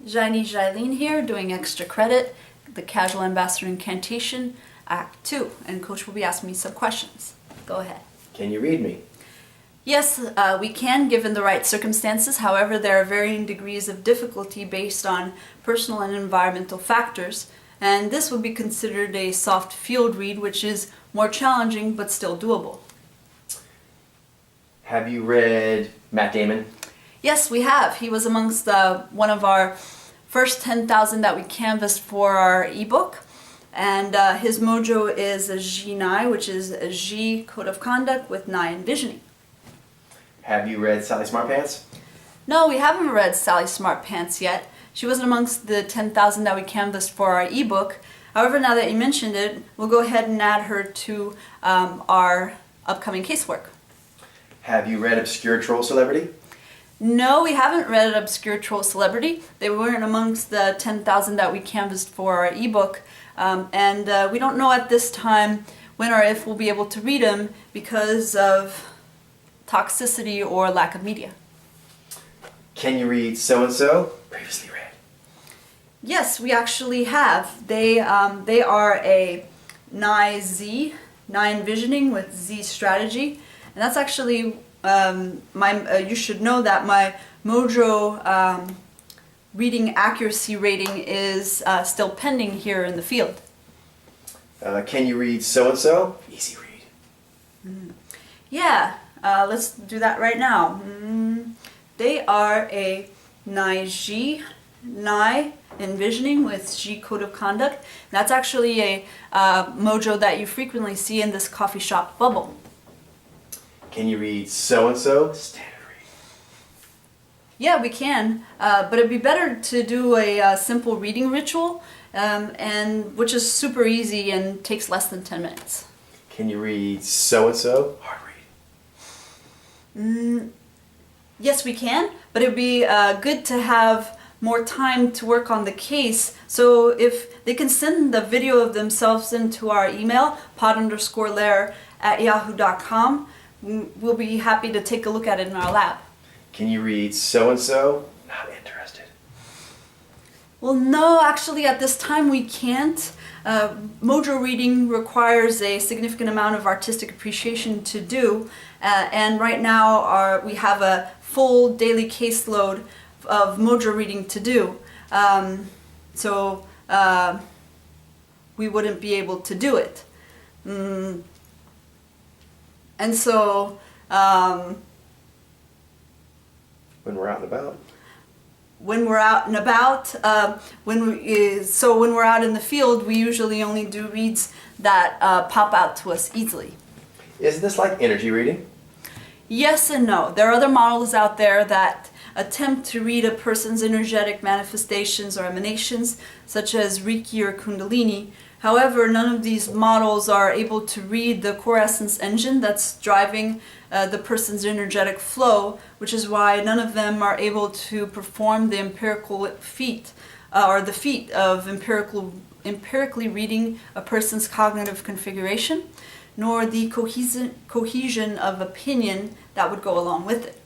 Jaini Jailene here, doing extra credit, the Casual Ambassador Incantation, Act 2, and Coach will be asking me some questions. Go ahead. Can you read me? Yes, we can, given the right circumstances. However, there are varying degrees of difficulty based on personal and environmental factors, and this would be considered a soft field read, which is more challenging but still doable. Have you read Matt Damon? Yes, we have. He was amongst one of our first 10,000 that we canvassed for our ebook. And his mojo is a G9, which is a G code of conduct with Nai envisioning. Have you read Sally Smartpants? No, we haven't read Sally Smartpants yet. She wasn't amongst the 10,000 that we canvassed for our ebook. However, now that you mentioned it, we'll go ahead and add her to our upcoming casework. Have you read Obscure Troll Celebrity? No, we haven't read Obscure Troll Celebrity. They weren't amongst the 10,000 that we canvassed for our ebook. And we don't know at this time when or if we'll be able to read them because of toxicity or lack of media. Can you read So-and-so? Previously read. Yes, we actually have. They are a Nai Z, Nai envisioning with Z strategy. And that's actually, you should know that my Mojo reading accuracy rating is still pending here in the field. Can you read So-and-so? Easy read. Yeah, let's do that right now. They are a Nai G, Nai envisioning with G code of conduct. That's actually a mojo that you frequently see in this coffee shop bubble. Can you read So-and-so? Standard read. Yeah, we can, but it'd be better to do a simple reading ritual, and which is super easy and takes less than 10 minutes. Can you read So-and-so? Hard read. Yes, we can, but it'd be good to have more time to work on the case. So if they can send the video of themselves into our email, pod_lair@yahoo.com, we'll be happy to take a look at it in our lab. Can you read So-and-so? Not interested. Well, no, actually at this time we can't. Mojo reading requires a significant amount of artistic appreciation to do, and right now we have a full daily caseload of Mojo reading to do, so we wouldn't be able to do it. And so When we're out and about? when we're out and about, when we're out in the field, we usually only do reads that pop out to us easily. Is this like energy reading? Yes and no. There are other models out there that attempt to read a person's energetic manifestations or emanations, such as Reiki or Kundalini. However, none of these models are able to read the core essence engine that's driving the person's energetic flow, which is why none of them are able to perform the empirical feat, or the feat of empirically reading a person's cognitive configuration, nor the cohesion of opinion that would go along with it.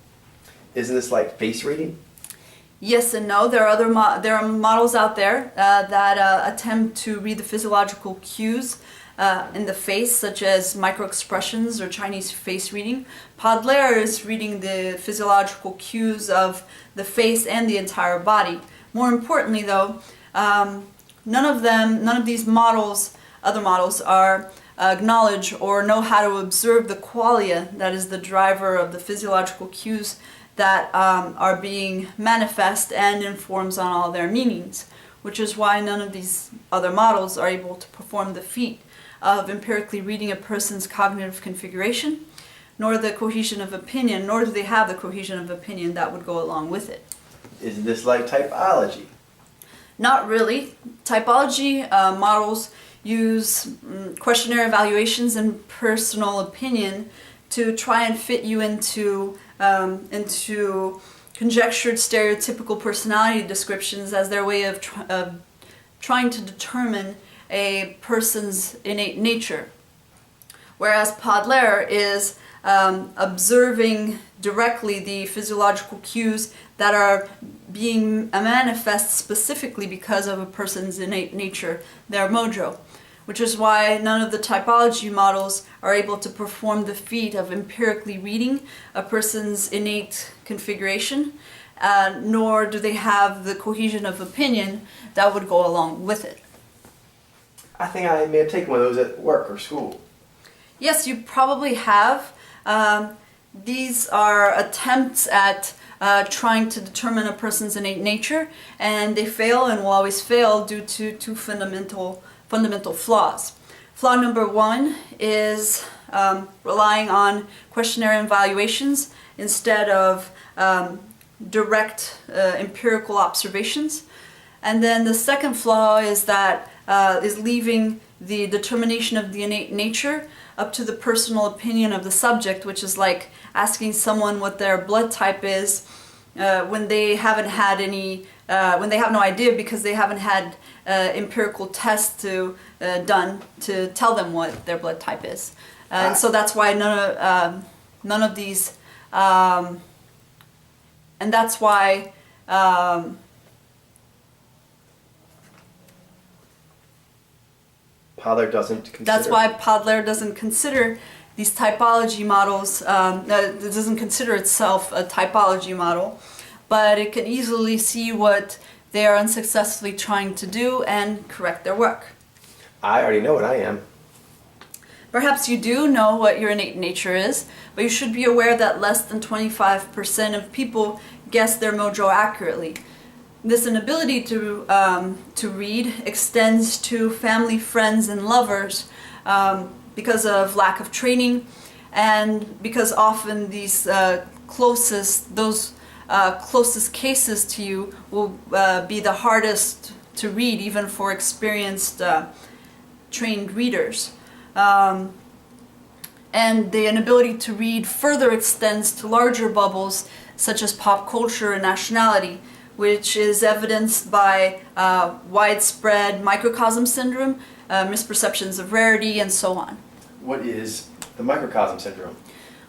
Isn't this like face reading? Yes and no. There are there are models out there that attempt to read the physiological cues in the face, such as microexpressions or Chinese face reading. Podlair is reading the physiological cues of the face and the entire body. More importantly, though, none of these models, other models, are acknowledge or know how to observe the qualia, that is the driver of the physiological cues that are being manifest and informs on all their meanings, which is why none of these other models are able to perform the feat of empirically reading a person's cognitive configuration, nor the cohesion of opinion, nor do they have the cohesion of opinion that would go along with it. Is this like typology? Not really. Typology models use questionnaire evaluations and personal opinion to try and fit you into conjectured stereotypical personality descriptions as their way of trying to determine a person's innate nature. Whereas Podlair is observing directly the physiological cues that are being manifest specifically because of a person's innate nature, their mojo, which is why none of the typology models are able to perform the feat of empirically reading a person's innate configuration, nor do they have the cohesion of opinion that would go along with it. I think I may have taken one of those at work or school. Yes, you probably have. These are attempts at trying to determine a person's innate nature, and they fail and will always fail due to two fundamental flaws. Flaw number one is relying on questionnaire evaluations instead of direct empirical observations. And then the second flaw is that is leaving the determination of the innate nature up to the personal opinion of the subject, which is like asking someone what their blood type is when they haven't had any, when they have no idea because they haven't had empirical tests done to tell them what their blood type is. And so that's why none of these, and that's why Podler doesn't consider. That's why Podler doesn't consider these typology models, it doesn't consider itself a typology model, but it can easily see what they are unsuccessfully trying to do and correct their work. I already know what I am. Perhaps you do know what your innate nature is, but you should be aware that less than 25% of people guess their mojo accurately. This inability to read extends to family, friends, and lovers because of lack of training, and because often these closest cases to you will be the hardest to read, even for experienced trained readers. And the inability to read further extends to larger bubbles such as pop culture and nationality, which is evidenced by widespread microcosm syndrome, misperceptions of rarity, and so on. What is the microcosm syndrome?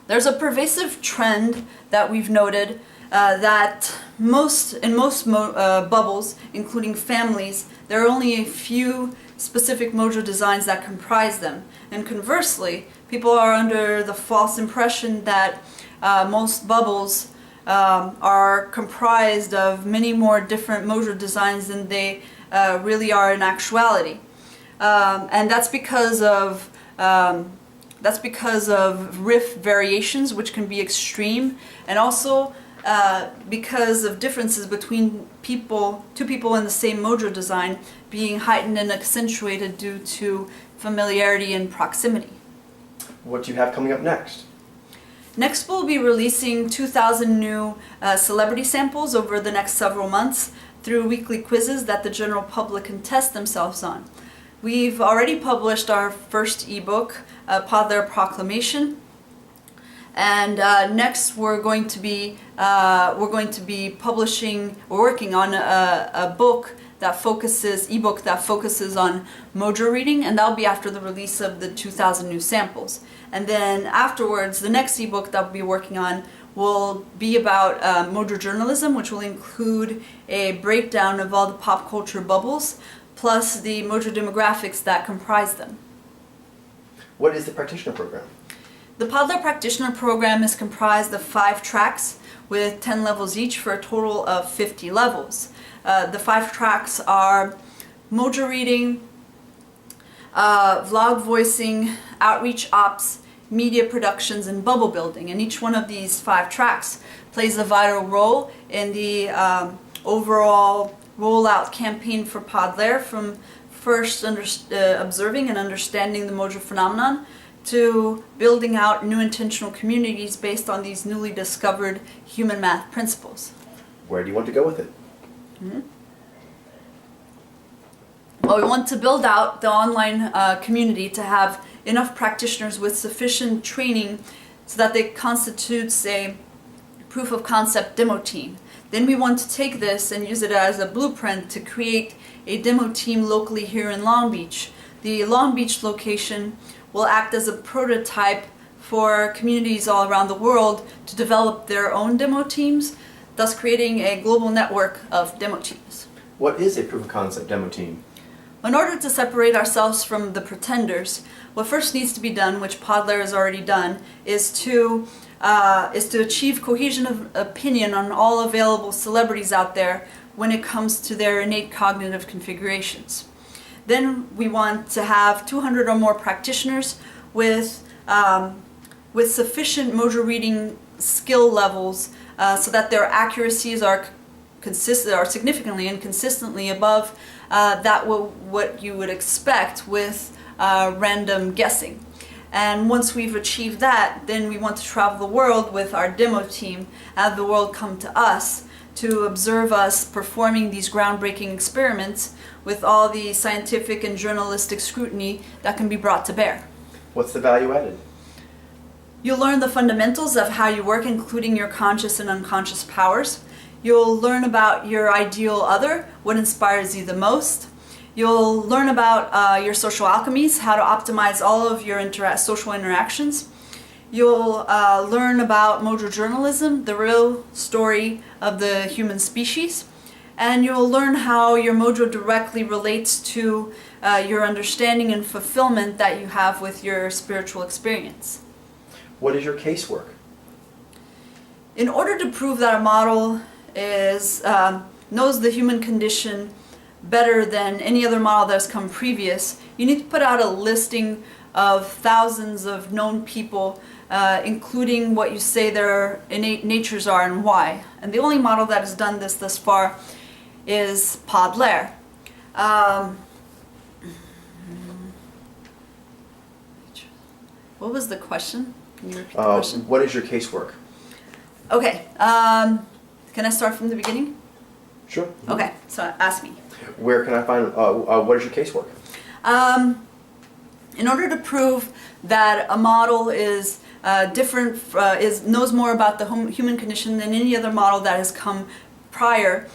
There's a pervasive trend that we've noted that in most bubbles, including families, there are only a few specific mojo designs that comprise them. And conversely, people are under the false impression that most bubbles are comprised of many more different mojo designs than they really are in actuality. And that's because of riff variations, which can be extreme, and also because of differences between two people in the same mojo design being heightened and accentuated due to familiarity and proximity. What do you have coming up next? Next, we'll be releasing 2,000 new celebrity samples over the next several months through weekly quizzes that the general public can test themselves on. We've already published our first ebook, Podler Proclamation, and next we're working on a ebook that focuses on mojo reading, and that'll be after the release of the 2,000 new samples. And then afterwards, the next ebook that we'll be working on will be about mojo journalism, which will include a breakdown of all the pop culture bubbles, plus the mojo demographics that comprise them. What is the practitioner program? The Podler Practitioner Program is comprised of 5 tracks with 10 levels each for a total of 50 levels. The 5 tracks are mojo reading, vlog voicing, outreach ops, media productions, and bubble building. And each one of these 5 tracks plays a vital role in the overall rollout campaign for Podler, from first observing and understanding the mojo phenomenon to building out new intentional communities based on these newly discovered human math principles. Where do you want to go with it? Well, we want to build out the online community to have enough practitioners with sufficient training so that they constitutes a proof of concept demo team. Then we want to take this and use it as a blueprint to create a demo team locally here in Long Beach. The Long Beach location will act as a prototype for communities all around the world to develop their own demo teams thus creating a global network of demo teams. What is a proof of concept demo team? In order to separate ourselves from the pretenders, what first needs to be done, which Podlair has already done, is to achieve cohesion of opinion on all available celebrities out there when it comes to their innate cognitive configurations. Then we want to have 200 or more practitioners with sufficient mojo reading skill levels so that their accuracies are significantly and consistently above what you would expect with random guessing. And once we've achieved that, then we want to travel the world with our demo team, have the world come to us to observe us performing these groundbreaking experiments with all the scientific and journalistic scrutiny that can be brought to bear. What's the value added? You'll learn the fundamentals of how you work, including your conscious and unconscious powers. You'll learn about your ideal other, what inspires you the most. You'll learn about your social alchemies, how to optimize all of your social interactions. You'll learn about mojo journalism, the real story of the human species. And you'll learn how your mojo directly relates to your understanding and fulfillment that you have with your spiritual experience. What is your casework? In order to prove that a model knows the human condition better than any other model that's come previous, you need to put out a listing of thousands of known people, including what you say their innate natures are and why. And the only model that has done this thus far is Podlair. What was the question? Can you repeat the question? What is your casework? Okay. Can I start from the beginning? Sure. Okay. So ask me. Where can I find? What is your casework? In order to prove that a model is knows more about the human condition than any other model that has come prior,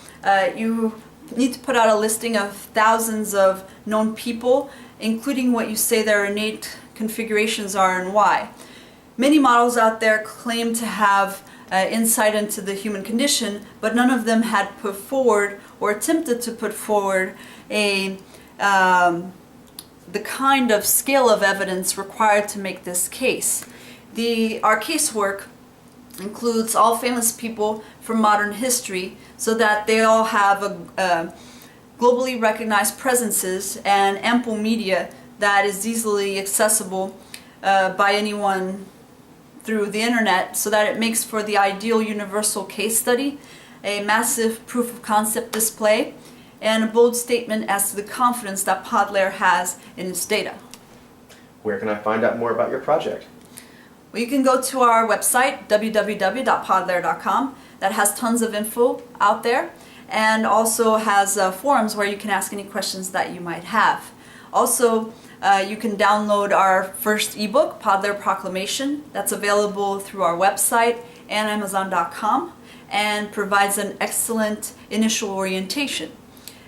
you need to put out a listing of thousands of known people, including what you say their innate configurations are and why. Many models out there claim to have insight into the human condition, but none of them had put forward or attempted to put forward the kind of scale of evidence required to make this case. Our casework includes all famous people from modern history so that they all have globally recognized presences and ample media that is easily accessible by anyone through the internet, so that it makes for the ideal universal case study, a massive proof of concept display, and a bold statement as to the confidence that Podlair has in its data. Where can I find out more about your project? Well, you can go to our website, www.podlair.com, that has tons of info out there, and also has forums where you can ask any questions that you might have. Also, you can download our first ebook, Podlair Proclamation, that's available through our website and Amazon.com, and provides an excellent initial orientation.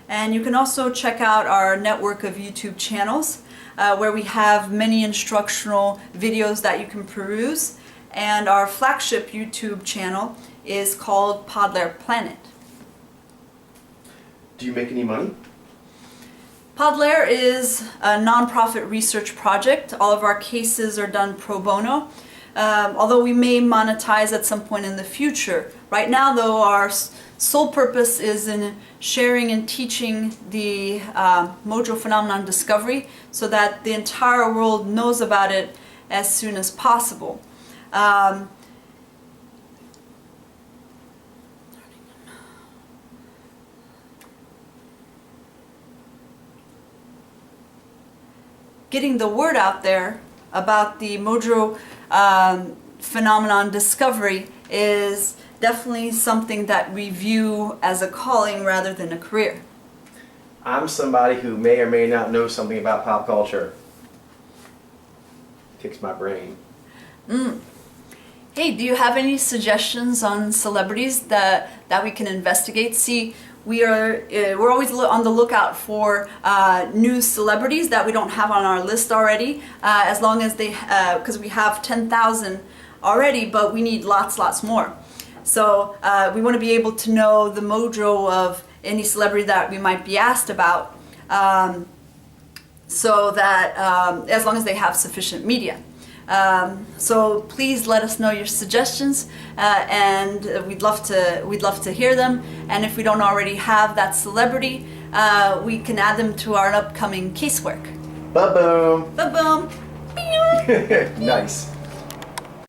And you can also check out our network of YouTube channels, where we have many instructional videos that you can peruse, and our flagship YouTube channel is called Podlair Planet. Do you make any money? Podlair is a nonprofit research project. All of our cases are done pro bono, although we may monetize at some point in the future. Right now, though, our sole purpose is in sharing and teaching the mojo phenomenon discovery so that the entire world knows about it as soon as possible. Getting the word out there about the mojo phenomenon discovery is definitely something that we view as a calling rather than a career. I'm somebody who may or may not know something about pop culture. Kicks my brain. Hey, do you have any suggestions on celebrities that we can investigate? See, we're always on the lookout for new celebrities that we don't have on our list already, as long as because we have 10,000 already, but we need lots more. So we want to be able to know the mojo of any celebrity that we might be asked about, so that as long as they have sufficient media. So please let us know your suggestions, and we'd love to hear them. And if we don't already have that celebrity, we can add them to our upcoming casework. Ba-boom. Ba-boom. Nice.